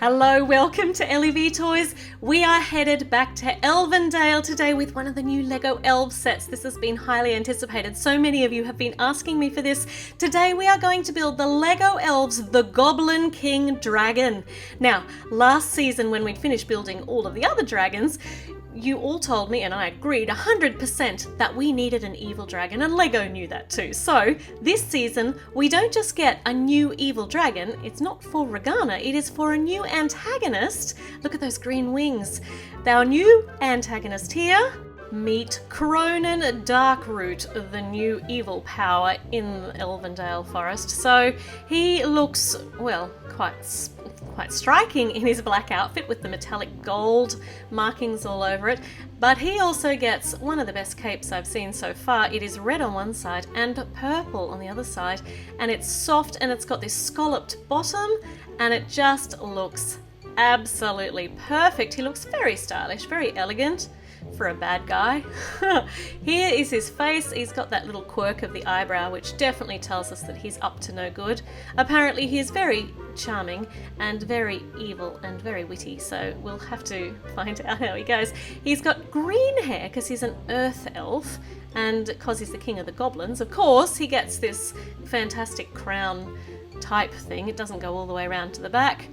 Hello, welcome to LEV Toys. We are headed back to Elvendale today with one of the new LEGO Elves sets. This has been highly anticipated. So many of you have been asking me for this. Today we are going to build the LEGO Elves The Goblin King dragon. Now, last season when we'd finished building all of the other dragons, you all told me, and I agreed 100%, that we needed an evil dragon, and LEGO knew that too. So, this season, we don't just get a new evil dragon, it's not for Regana, it is for a new antagonist. Look at those green wings. Our new antagonist here, meet Cronan Darkroot, the new evil power in Elvendale Forest. So, he looks, well, quite striking in his black outfit with the metallic gold markings all over it, but he also gets one of the best capes I've seen so far. It is red on one side and purple on the other side, and it's soft and it's got this scalloped bottom, and it just looks absolutely perfect. He looks very stylish, very elegant for a bad guy. Here is his face. He's got that little quirk of the eyebrow, which definitely tells us that he's up to no good. Apparently he is very charming and very evil and very witty, so we'll have to find out how he goes. He's got green hair because he's an earth elf, and because he's the king of the goblins, of course, he gets this fantastic crown type thing. It doesn't go all the way around to the back.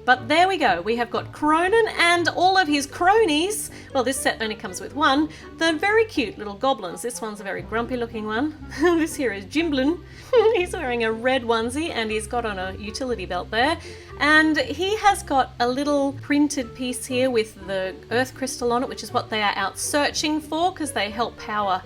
But there we go, we have got Cronan and all of his cronies. Well, this set only comes with one. They're very cute little goblins. This one's a very grumpy looking one. This here is Goblin. He's wearing a red onesie and he's got on a utility belt there. And he has got a little printed piece here with the earth crystal on it, which is what they are out searching for because they help power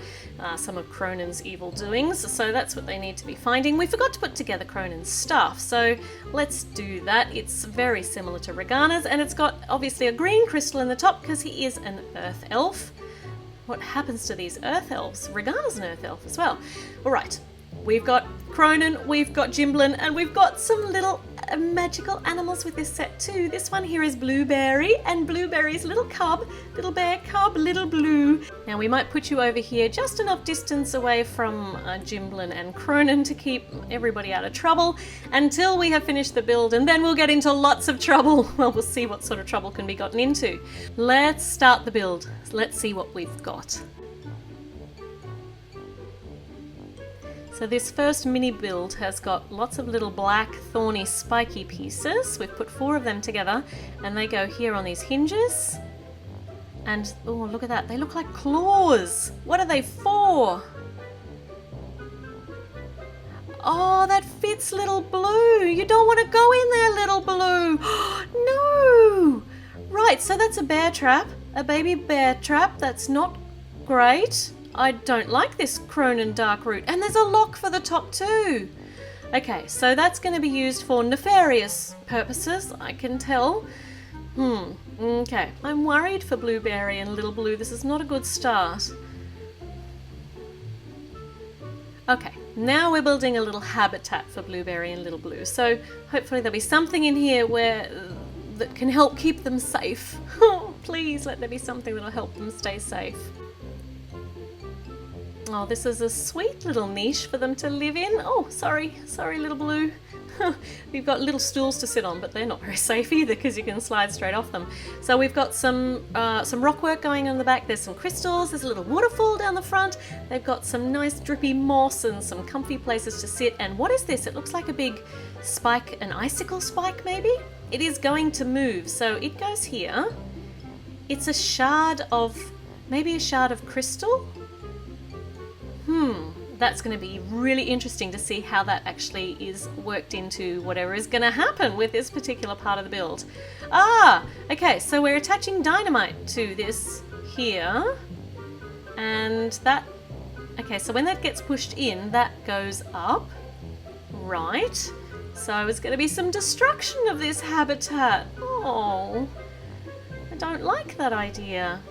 some of Cronan's evil doings, so that's what they need to be finding. We forgot to put together Cronan's stuff, so let's do that. It's very similar to Regana's, and it's got obviously a green crystal in the top because he is an earth elf. What happens to these earth elves? Regana's an earth elf as well. Alright, we've got Cronan, we've got Goblin, and we've got some little magical animals with this set too. This one here is Blueberry, and Blueberry's little cub, little bear cub, Lil Blu. Now we might put you over here just enough distance away from Goblin and Cronan to keep everybody out of trouble until we have finished the build, and then we'll get into lots of trouble. Well, we'll see what sort of trouble can be gotten into. Let's start the build. Let's see what we've got. So this first mini build has got lots of little black thorny spiky pieces. We've put 4 of them together and they go here on these hinges. And oh, look at that, they look like claws. What are they for? Oh, that fits Lil Blu. You don't want to go in there, Lil Blu. No! Right, so that's a bear trap, a baby bear trap. That's not great. I don't like this Cronan Darkroot, and there's a lock for the top too. Okay, so that's going to be used for nefarious purposes, I can tell. Okay, I'm worried for Blueberry and Lil Blu. This is not a good start. Okay, now we're building a little habitat for Blueberry and Lil Blu, so hopefully there'll be something in here that can help keep them safe. Oh, please let there be something that'll help them stay safe. Oh, this is a sweet little niche for them to live in. Oh, sorry Lil Blu. We've got little stools to sit on, but they're not very safe either because you can slide straight off them. So we've got some rock work going on in the back. There's some crystals. There's a little waterfall down the front. They've got some nice drippy moss and some comfy places to sit. And what is this? It looks like a big spike, an icicle spike maybe? It is going to move, so it goes here. It's a shard of, maybe a shard of crystal? That's going to be really interesting to see how that actually is worked into whatever is going to happen with this particular part of the build. Ah, okay, so we're attaching dynamite to this here, and that, okay, so when that gets pushed in, that goes up, right? So it's going to be some destruction of this habitat. Oh, I don't like that idea.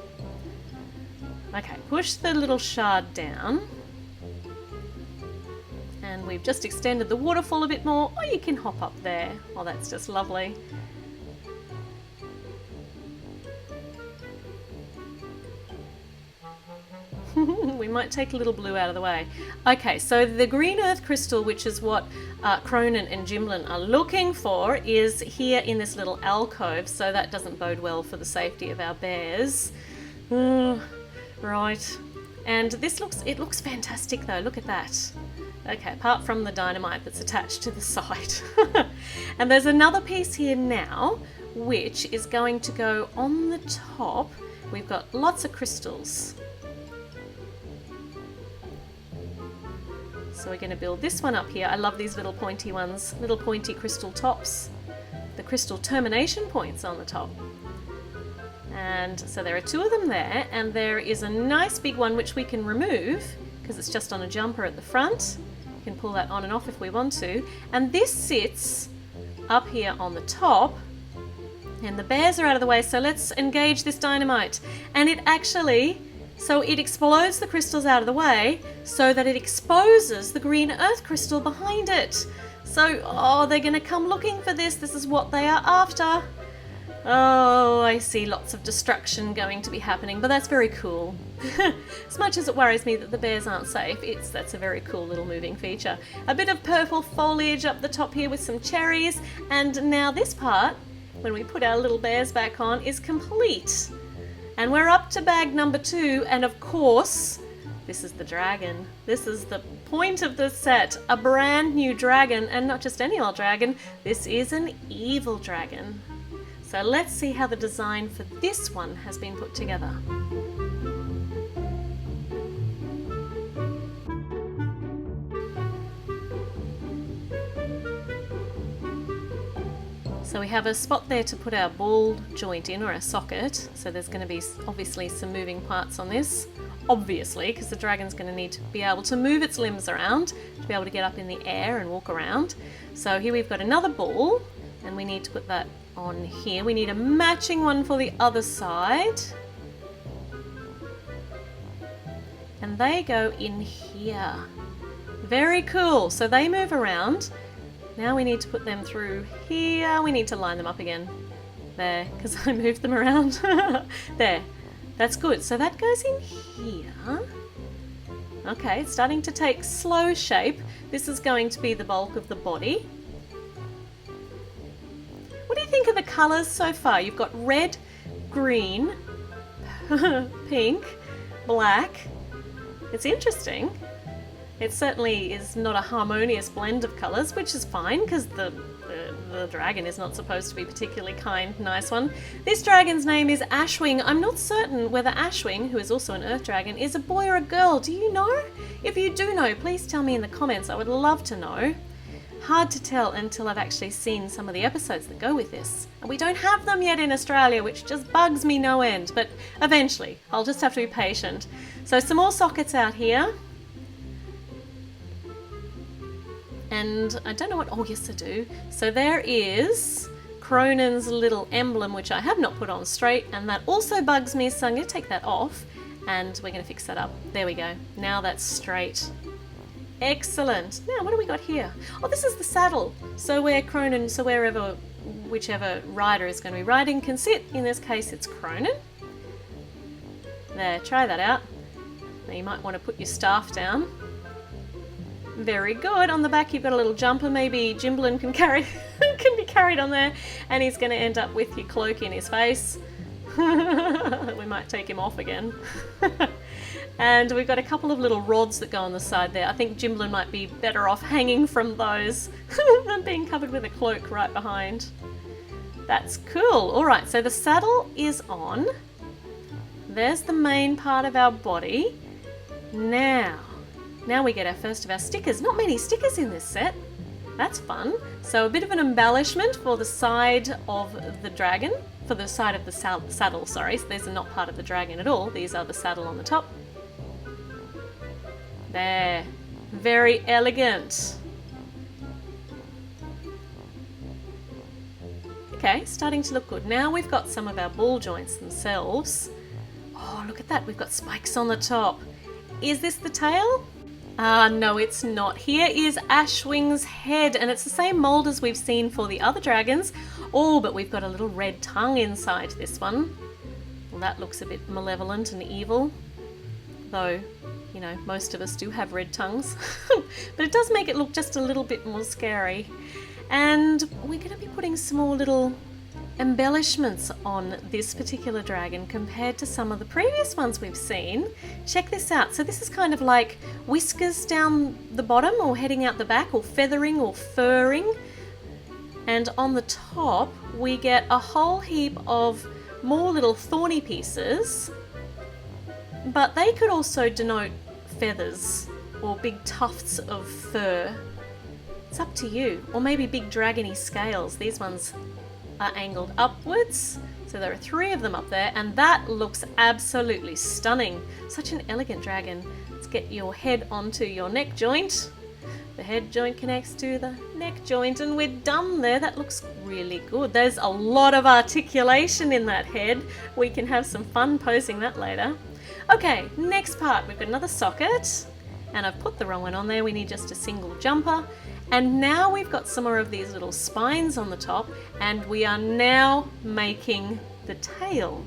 Okay, push the little shard down. And we've just extended the waterfall a bit more. Oh, you can hop up there. Oh, that's just lovely. We might take Lil Blu out of the way. Okay, so the green earth crystal, which is what Cronan and Gimblin are looking for, is here in this little alcove, so that doesn't bode well for the safety of our bears. Right. And this looks fantastic though, look at that. Okay, apart from the dynamite that's attached to the side. And there's another piece here now, which is going to go on the top. We've got lots of crystals. So we're going to build this one up here. I love these little pointy ones, little pointy crystal tops. The crystal termination points on the top. And so there are two of them there, and there is a nice big one which we can remove because it's just on a jumper at the front. We can pull that on and off if we want to. And this sits up here on the top, and the bears are out of the way, so let's engage this dynamite. And it actually, so it explodes the crystals out of the way so that it exposes the green earth crystal behind it. So, oh, they're going to come looking for this. This is what they are after. Oh, I see lots of destruction going to be happening, but that's very cool. As much as it worries me that the bears aren't safe, that's a very cool little moving feature. A bit of purple foliage up the top here with some cherries, and now this part, when we put our little bears back on, is complete. And we're up to bag number 2, and of course, this is the dragon. This is the point of the set, a brand new dragon, and not just any old dragon, this is an evil dragon. So let's see how the design for this one has been put together. So we have a spot there to put our ball joint in, or a socket. So there's going to be obviously some moving parts on this. Obviously, because the dragon's going to need to be able to move its limbs around, to be able to get up in the air and walk around. So here we've got another ball, and we need to put that on here. We need a matching one for the other side. And they go in here. Very cool. So they move around. Now we need to put them through here. We need to line them up again. There, because I moved them around. There. That's good. So that goes in here. Okay, it's starting to take slow shape. This is going to be the bulk of the body. What do you think of the colours so far? You've got red, green, pink, black. It's interesting. It certainly is not a harmonious blend of colours, which is fine because the dragon is not supposed to be particularly kind, nice one. This dragon's name is Ashwing. I'm not certain whether Ashwing, who is also an earth dragon, is a boy or a girl. Do you know? If you do know, please tell me in the comments. I would love to know. Hard to tell until I've actually seen some of the episodes that go with this. And we don't have them yet in Australia, which just bugs me no end, but eventually. I'll just have to be patient. So some more sockets out here. And I don't know what, oh yes I do. So there is Cronan's little emblem, which I have not put on straight, and that also bugs me, so I'm going to take that off, and we're going to fix that up. There we go. Now that's straight. Excellent. Now, what do we got here? Oh, this is the saddle. So where Cronan, so wherever, whichever rider is going to be riding can sit. In this case, it's Cronan. There, try that out. Now you might want to put your staff down. Very good. On the back, you've got a little jumper. Maybe Gimblin can can be carried on there, and he's going to end up with your cloak in his face. We might take him off again. And we've got a couple of little rods that go on the side there. I think Gimblin might be better off hanging from those than being covered with a cloak right behind. That's cool. All right, so the saddle is on. There's the main part of our body. Now we get our first of our stickers. Not many stickers in this set. That's fun. So a bit of an embellishment for the side of the dragon, for the side of the saddle, sorry. So these are not part of the dragon at all. These are the saddle on the top. There. Very elegant. Okay, starting to look good. Now we've got some of our ball joints themselves. Oh, look at that. We've got spikes on the top. Is this the tail? No, it's not. Here is Ashwing's head, and it's the same mold as we've seen for the other dragons. Oh, but we've got a little red tongue inside this one. Well, that looks a bit malevolent and evil, though You know, most of us do have red tongues, but it does make it look just a little bit more scary. And we're going to be putting some more little embellishments on this particular dragon compared to some of the previous ones we've seen. Check this out. So this is kind of like whiskers down the bottom or heading out the back, or feathering or furring. And on the top we get a whole heap of more little thorny pieces, but they could also denote feathers or big tufts of fur. It's up to you. Or maybe big dragony scales. These ones are angled upwards, so there are 3 of them up there, and that looks absolutely stunning. Such an elegant dragon. Let's get your head onto your neck joint. The head joint connects to the neck joint, and we're done there. That looks really good. There's a lot of articulation in that head. We can have some fun posing that later. Okay, next part. We've got another socket, and I've put the wrong one on there. We need just a single jumper. And now we've got some more of these little spines on the top, and we are now making the tail.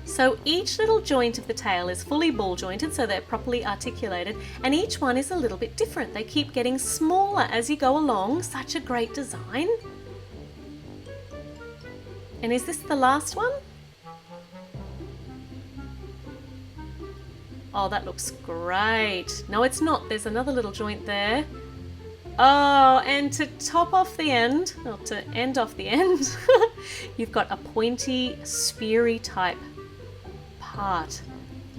So each little joint of the tail is fully ball jointed, so they're properly articulated, and each one is a little bit different. They keep getting smaller as you go along. Such a great design. And is this the last one? Oh, that looks great. No, it's not. There's another little joint there. Oh, and to top off the end, or to end off the end, you've got a pointy, speary type part.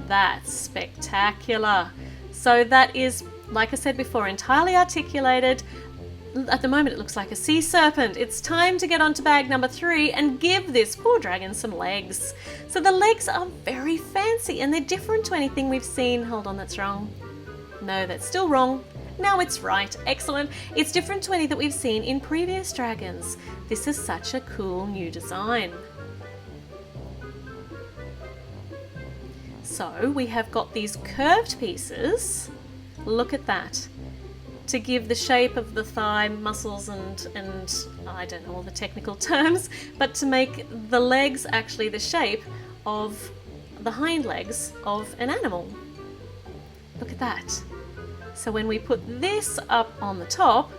That's spectacular. So that is, like I said before, entirely articulated. At the moment it looks like a sea serpent. It's time to get on to bag number 3 and give this poor dragon some legs. So the legs are very fancy and they're different to anything we've seen. Hold on, that's wrong. No, that's still wrong. Now it's right. Excellent. It's different to any that we've seen in previous dragons. This is such a cool new design. So we have got these curved pieces. Look at that. To give the shape of the thigh muscles and I don't know all the technical terms, but to make the legs actually the shape of the hind legs of an animal. Look at that. So when we put this up on the top,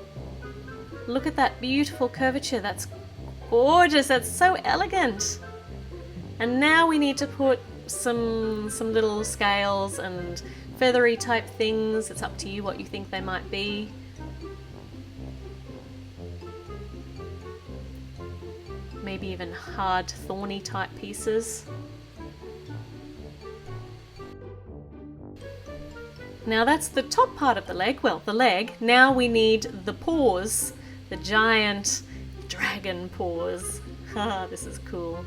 look at that beautiful curvature. That's gorgeous. That's so elegant. And now we need to put some little scales and feathery type things. It's up to you what you think they might be. Maybe even hard thorny type pieces. Now that's the top part of the leg, well, the leg. Now we need the paws, the giant dragon paws. Haha, this is cool.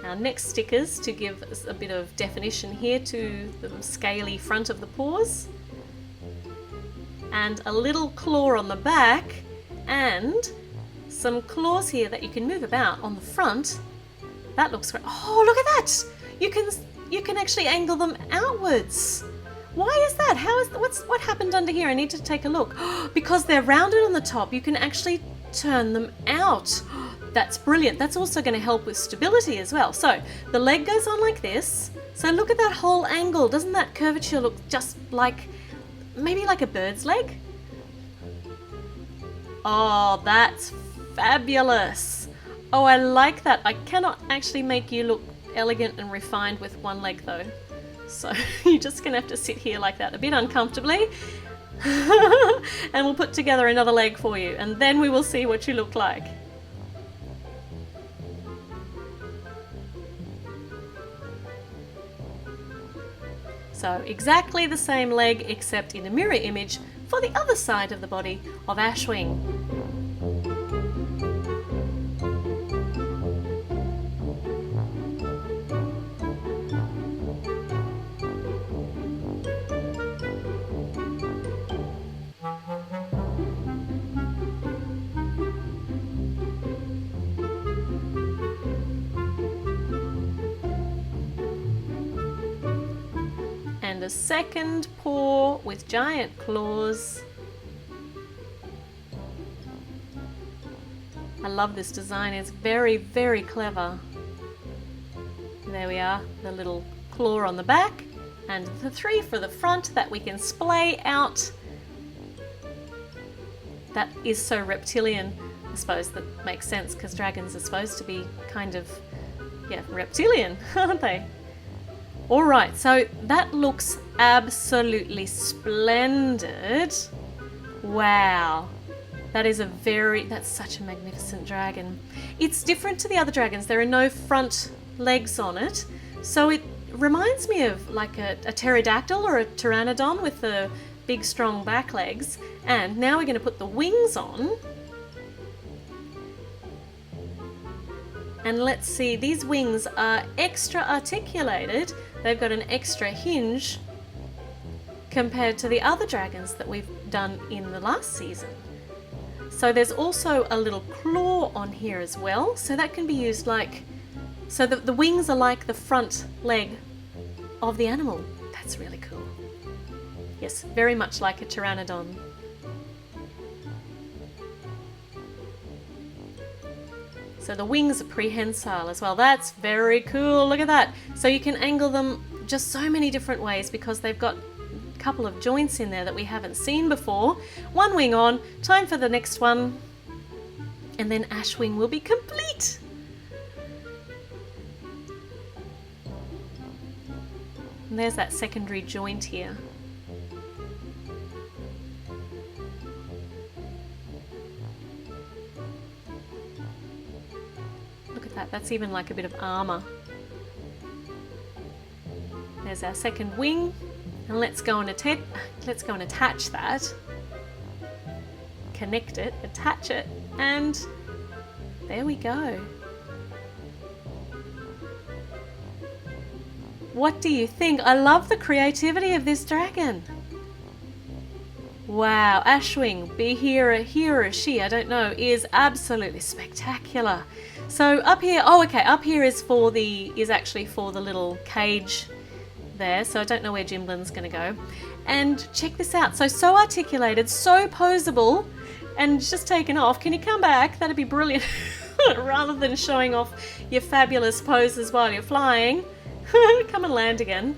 Our next stickers to give us a bit of definition here to the scaly front of the paws. And a little claw on the back, and some claws here that you can move about on the front. That looks great. Oh, look at that! You can actually angle them outwards. Why is that? What happened under here? I need to take a look. Because they're rounded on the top, you can actually turn them out. That's brilliant. That's also going to help with stability as well. So the leg goes on like this. So look at that whole angle. Doesn't that curvature look just like, maybe like a bird's leg? Oh, that's fabulous. Oh, I like that. I cannot actually make you look elegant and refined with one leg though. So you're just going to have to sit here like that a bit uncomfortably. And we'll put together another leg for you, and then we will see what you look like. So exactly the same leg, except in a mirror image for the other side of the body of Ashwing. And a second paw with giant claws. I love this design. It's very, very clever. There we are, the little claw on the back and the 3 for the front that we can splay out. That is so reptilian. I suppose that makes sense because dragons are supposed to be kind of, yeah, reptilian, aren't they? Alright, so that looks absolutely splendid. Wow. That's such a magnificent dragon. It's different to the other dragons. There are no front legs on it. So it reminds me of like a pterodactyl or a pteranodon with the big strong back legs. And now we're going to put the wings on. And let's see, these wings are extra articulated. They've got an extra hinge compared to the other dragons that we've done in the last season. So there's also a little claw on here as well. So that can be used like, so the wings are like the front leg of the animal. That's really cool. Yes, very much like a pteranodon. So the wings are prehensile as well. That's very cool. Look at that. So you can angle them just so many different ways because they've got a couple of joints in there that we haven't seen before. One wing on, time for the next one. And then Ashwing will be complete. And there's that secondary joint here. That's even like a bit of armor. There's our second wing, and let's go and attach that. Connect it, attach it, and there we go. What do you think? I love the creativity of this dragon. Wow, Ashwing, be he or she, I don't know, is absolutely spectacular. So up here, up here is actually for the little cage there. So I don't know where Jimblin's going to go. And check this out. So articulated, so posable, and just taken off. Can you come back? That'd be brilliant. Rather than showing off your fabulous poses while you're flying. Come and land again.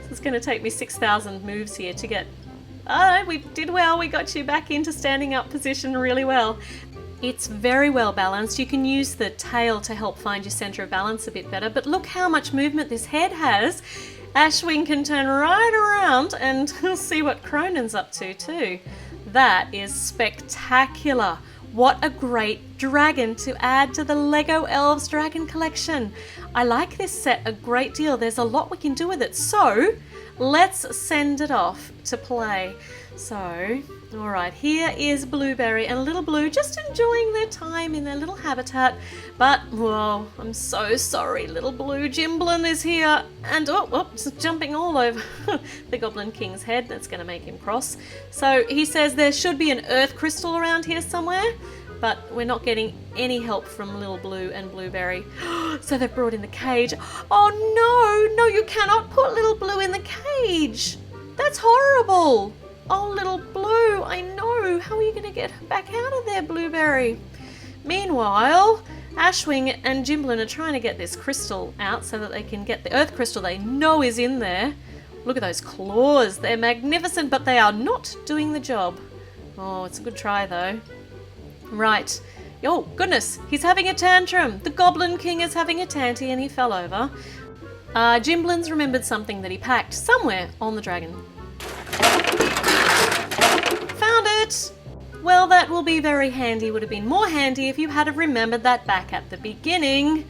So it's going to take me 6,000 moves here to get... Oh, we did well. We got you back into standing up position really well. It's very well balanced. You can use the tail to help find your center of balance a bit better, but look how much movement this head has. Ashwing can turn right around and see what Cronan's up to too. That is spectacular. What a great dragon to add to the LEGO Elves Dragon Collection. I like this set a great deal. There's a lot we can do with it. So let's send it off to play. So, alright, here is Blueberry and Lil Blu just enjoying their time in their little habitat. But, whoa, I'm so sorry, Lil Blu. Jimblin is here and, it's jumping all over the Goblin King's head. That's going to make him cross. So, he says there should be an earth crystal around here somewhere, but we're not getting any help from Lil Blu and Blueberry. So they've brought in the cage. Oh no, you cannot put Lil Blu in the cage. That's horrible. Oh, Lil Blu, I know. How are you going to get back out of there, Blueberry? Meanwhile, Ashwing and Jimblin are trying to get this crystal out so that they can get the earth crystal they know is in there. Look at those claws. They're magnificent, but they are not doing the job. Oh, it's a good try, though. Right. Oh, goodness. He's having a tantrum. The Goblin King is having a tanty and he fell over. Jimblin's remembered something that he packed somewhere on the dragon. Found it! Well, that will be very handy. Would have been more handy if you had have remembered that back at the beginning.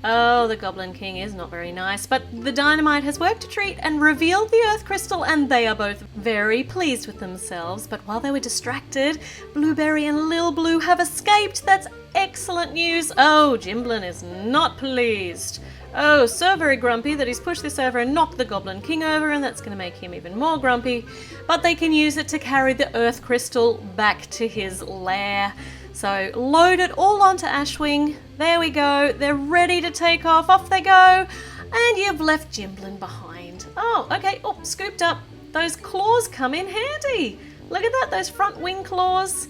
Oh, the Goblin King is not very nice, but the dynamite has worked a treat and revealed the earth crystal, and they are both very pleased with themselves. But while they were distracted, Blueberry and Lil Blu have escaped. That's excellent news. Oh, Jimblin is not pleased. Oh, so very grumpy that he's pushed this over and knocked the Goblin King over, and that's going to make him even more grumpy. But they can use it to carry the earth crystal back to his lair. So load it all onto Ashwing. There we go. They're ready to take off. Off they go. And you've left Jimblin behind. Oh, okay. Oh, scooped up. Those claws come in handy. Look at that. Those front wing claws.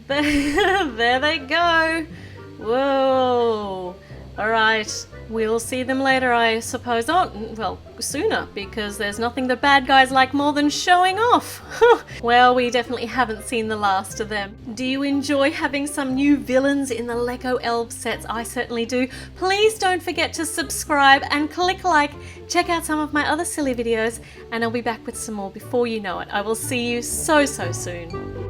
There they go. Whoa. Alright, we'll see them later, I suppose. Oh, well, sooner, because there's nothing the bad guys like more than showing off. Well, we definitely haven't seen the last of them. Do you enjoy having some new villains in the LEGO Elves sets? I certainly do. Please don't forget to subscribe and click like. Check out some of my other silly videos, and I'll be back with some more before you know it. I will see you so soon.